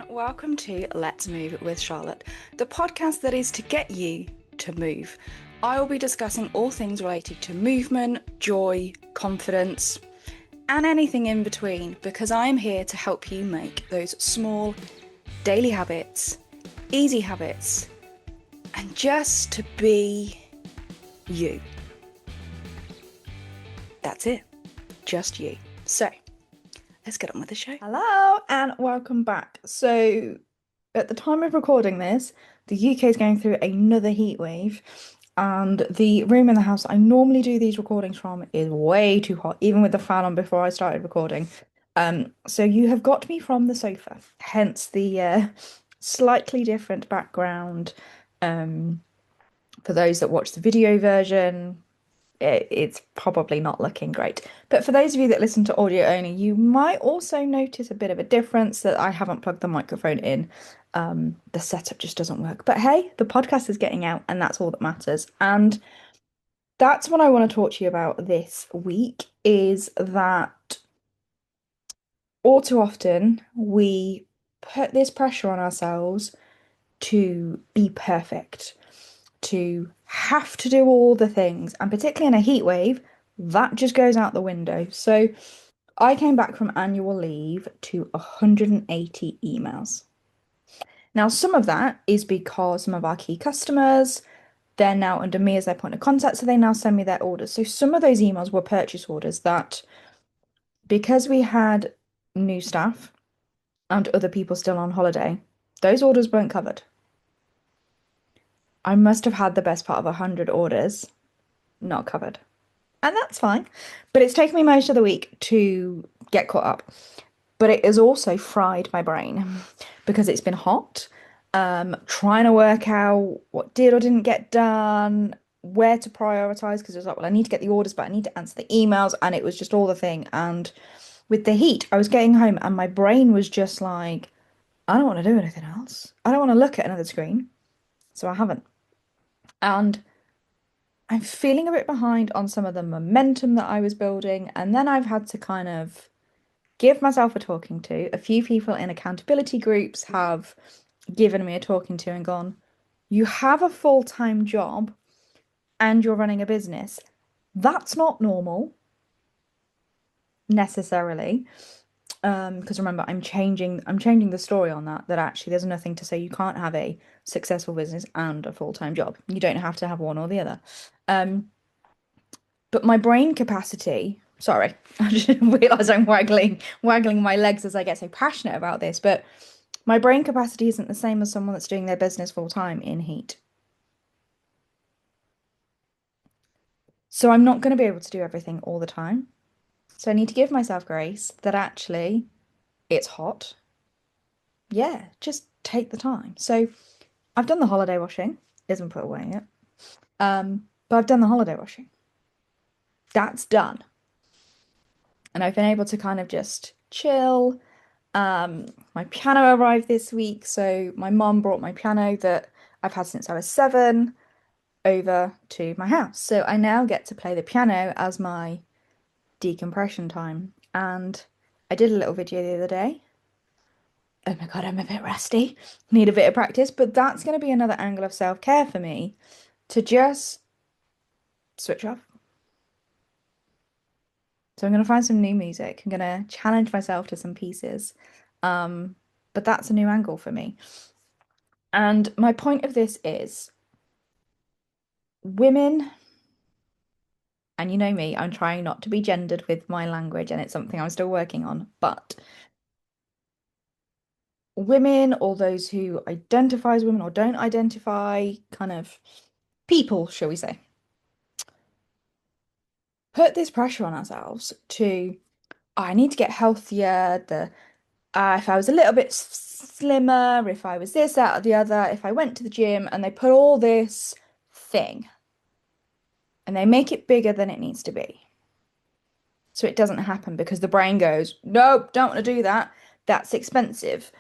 and welcome to Let's Move with Charlotte, the podcast that is to get you to move. I will be discussing all things related to movement, joy, confidence, and anything in between because I am here to help you make those small daily habits, easy habits, and just to be you. That's it. Just you. So, let's get on with the show. Hello and welcome back. So, at the time of recording this, the UK is going through another heat wave, and the room in the house I normally do these recordings from is way too hot, even with the fan on before I started recording. So you have got me from the sofa, hence the slightly different background. For those that watch the video version, it's probably not looking great. But for those of you that listen to audio only, you might also notice a bit of a difference that I haven't plugged the microphone in. The setup just doesn't work. But hey, the podcast is getting out, and that's all that matters. And that's what I want to talk to you about this week, is that all too often we put this pressure on ourselves to be perfect, to have to do all the things, and particularly in a heat wave, that just goes out the window. So I came back from annual leave to 180 emails. Now, some of that is because some of our key customers, they're now under me as their point of contact, so they now send me their orders. So some of those emails were purchase orders that, because we had new staff and other people still on holiday, those orders weren't covered. I must have had the best part of 100 orders not covered. And that's fine. But it's taken me most of the week to get caught up. But it has also fried my brain because it's been hot. Trying to work out what did or didn't get done, where to prioritize, because it was like, well, I need to get the orders, but I need to answer the emails, and it was just all the thing. And with the heat, I was getting home and my brain was just like, I don't want to do anything else. I don't want to look at another screen. So I haven't. And I'm feeling a bit behind on some of the momentum that I was building, and then I've had to kind of give myself a talking to. A few people in accountability groups have given me a talking to and gone, you have a full-time job and you're running a business. That's not normal necessarily. Because remember, I'm changing the story on that actually there's nothing to say you can't have a successful business and a full-time job. You don't have to have one or the other. But my brain capacity, sorry, I just realize I'm waggling my legs as I get so passionate about this, but my brain capacity isn't the same as someone that's doing their business full time in heat. So I'm not going to be able to do everything all the time. So I need to give myself grace that actually it's hot. Yeah, just take the time. So I've done the holiday washing, isn't put away yet. But I've done the holiday washing. That's done. And I've been able to kind of just chill. My piano arrived this week, so my mum brought my piano that I've had since I was 7 over to my house. So I now get to play the piano as my decompression time. And I did a little video the other day. Oh my God, I'm a bit rusty. Need a bit of practice, but that's going to be another angle of self-care for me to just switch off. So I'm going to find some new music. I'm going to challenge myself to some pieces. But that's a new angle for me. And my point of this is women, and you know me, I'm trying not to be gendered with my language, and it's something I'm still working on, but women or those who identify as women or don't identify, kind of people, shall we say, put this pressure on ourselves to, oh, I need to get healthier, if I was a little bit slimmer, if I was this, that, or the other, if I went to the gym, and they put all this thing and they make it bigger than it needs to be. So it doesn't happen because the brain goes, nope, don't want to do that. That's expensive.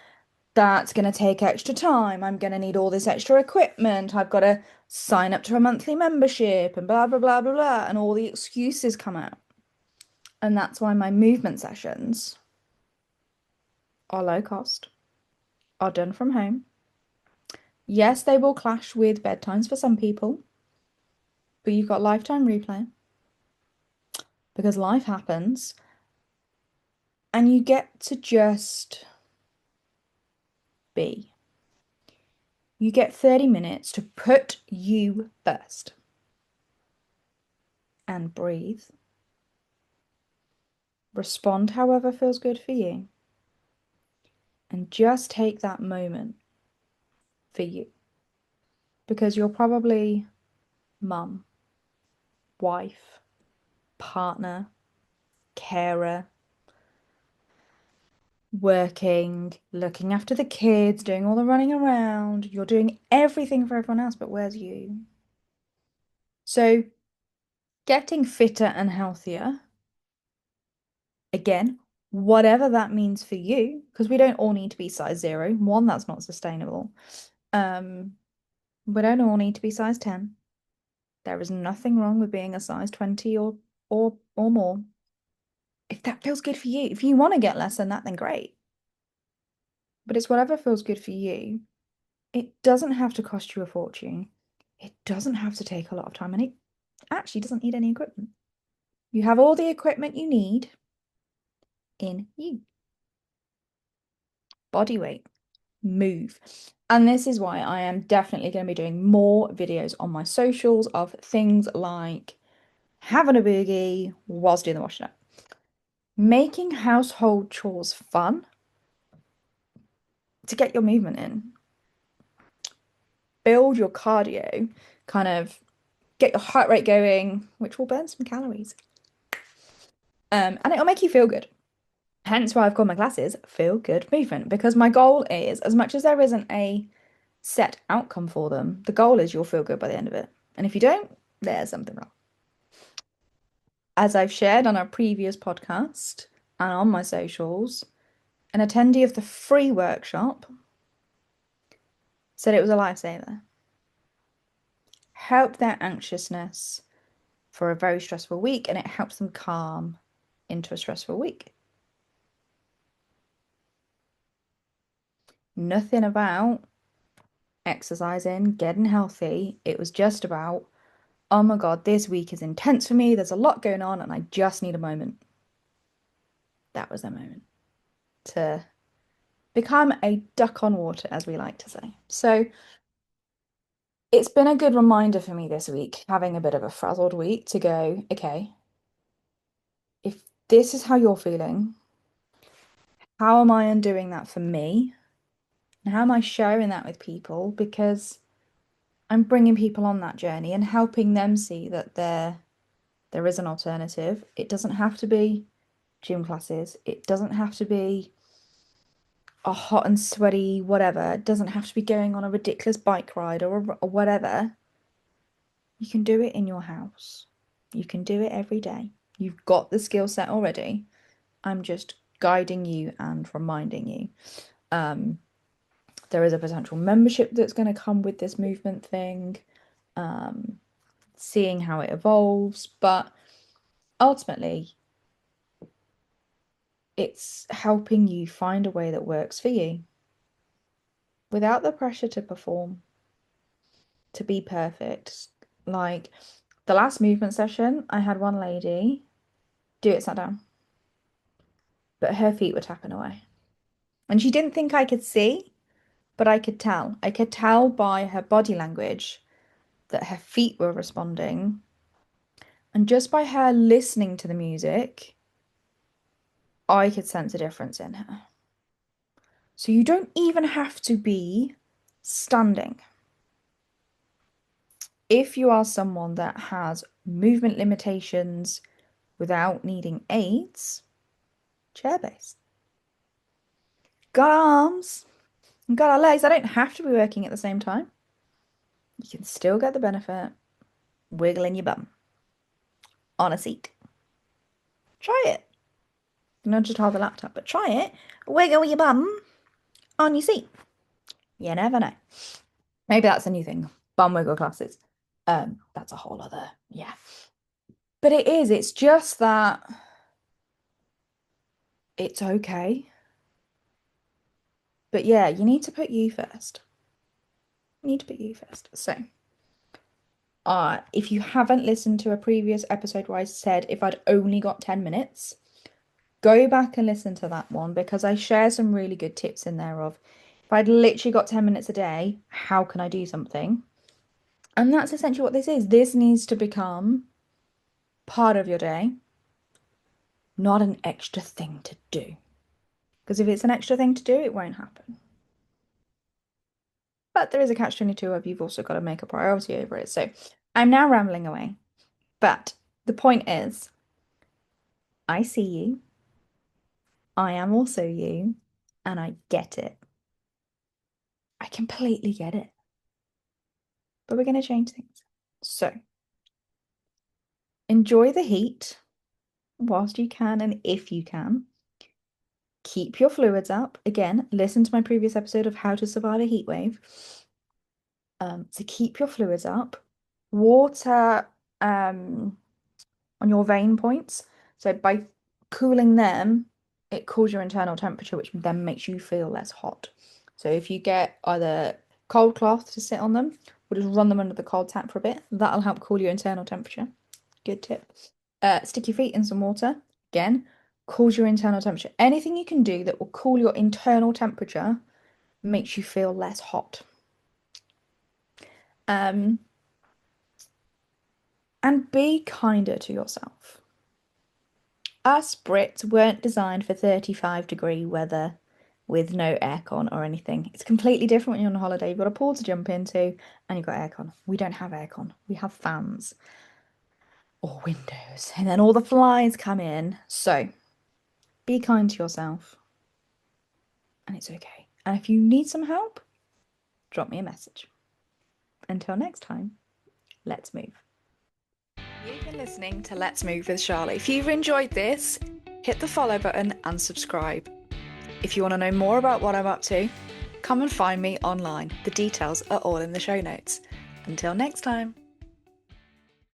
That's going to take extra time. I'm going to need all this extra equipment. I've got to sign up to a monthly membership and blah, blah, blah, blah, blah. And all the excuses come out. And that's why my movement sessions are low cost. are done from home. Yes, they will clash with bedtimes for some people, but you've got lifetime replay because life happens and you get to just be. You get 30 minutes to put you first and breathe. Respond however feels good for you. And just take that moment for you because you're probably mum, wife, partner, carer, working, looking after the kids, doing all the running around. You're doing everything for everyone else, but where's you? So, getting fitter and healthier, again, whatever that means for you, because we don't all need to be size zero. One, that's not sustainable. Um, we don't all need to be size 10. There is nothing wrong with being a size 20 or more. If that feels good for you, if you want to get less than that, then great. But it's whatever feels good for you. It doesn't have to cost you a fortune. It doesn't have to take a lot of time, and it actually doesn't need any equipment. You have all the equipment you need in you. Body weight, move. And this is why I am definitely going to be doing more videos on my socials of things like having a boogie whilst doing the washing up, making household chores fun to get your movement in, build your cardio, kind of get your heart rate going, which will burn some calories. And it'll make you feel good. Hence why I've called my classes Feel Good Movement, because my goal is, as much as there isn't a set outcome for them, the goal is you'll feel good by the end of it. And if you don't, there's something wrong. As I've shared on our previous podcast and on my socials, an attendee of the free workshop said it was a lifesaver. Helped their anxiousness for a very stressful week, and it helps them calm into a stressful week. Nothing about exercising, getting healthy. It was just about, oh my God, this week is intense for me. There's a lot going on, and I just need a moment. That was their moment to become a duck on water, as we like to say. So it's been a good reminder for me this week, having a bit of a frazzled week, to go, okay, if this is how you're feeling, how am I undoing that for me? And how am I sharing that with people? Because I'm bringing people on that journey and helping them see that there is an alternative. It doesn't have to be gym classes. It doesn't have to be a hot and sweaty whatever. It doesn't have to be going on a ridiculous bike ride or whatever. You can do it in your house. You can do it every day. You've got the skill set already. I'm just guiding you and reminding you. There is a potential membership that's going to come with this movement thing, seeing how it evolves. But ultimately, it's helping you find a way that works for you without the pressure to perform, to be perfect. Like the last movement session, I had one lady do it sat down, but her feet were tapping away. And she didn't think I could see, but I could tell. I could tell by her body language that her feet were responding. And just by her listening to the music, I could sense a difference in her. So you don't even have to be standing. If you are someone that has movement limitations without needing aids, chair-based. Got arms and got our legs. I don't have to be working at the same time. You can still get the benefit wiggling your bum on a seat. Try it. Not just hold the laptop, but try it. Wiggle your bum on your seat. You never know. Maybe that's a new thing. Bum wiggle classes. That's a whole other, yeah. But it is, it's just that it's okay. But yeah, you need to put you first. You need to put you first. So, if you haven't listened to a previous episode where I said if I'd only got 10 minutes, go back and listen to that one because I share some really good tips in there of if I'd literally got 10 minutes a day, how can I do something? And that's essentially what this is. This needs to become part of your day, not an extra thing to do. Because if it's an extra thing to do, it won't happen. But there is a catch-22 of you've also got to make a priority over it. So I'm now rambling away. But the point is, I see you. I am also you. And I get it. I completely get it. But we're going to change things. So enjoy the heat whilst you can and if you can. Keep your fluids up. Again, listen to my previous episode of how to survive a heat wave. So keep your fluids up. Water on your vein points. So by cooling them, it cools your internal temperature, which then makes you feel less hot. So if you get either cold cloth to sit on them, or just run them under the cold tap for a bit, that'll help cool your internal temperature. Good tip. Stick your feet in some water. Again, cools your internal temperature. Anything you can do that will cool your internal temperature makes you feel less hot. And be kinder to yourself. Us Brits weren't designed for 35-degree weather with no aircon or anything. It's completely different when you're on holiday. You've got a pool to jump into and you've got aircon. We don't have aircon. We have fans or windows. And then all the flies come in. So be kind to yourself. And it's okay. And if you need some help, drop me a message. Until next time, let's move. You've been listening to Let's Move with Charlotte. If you've enjoyed this, hit the follow button and subscribe. If you want to know more about what I'm up to, come and find me online. The details are all in the show notes. Until next time.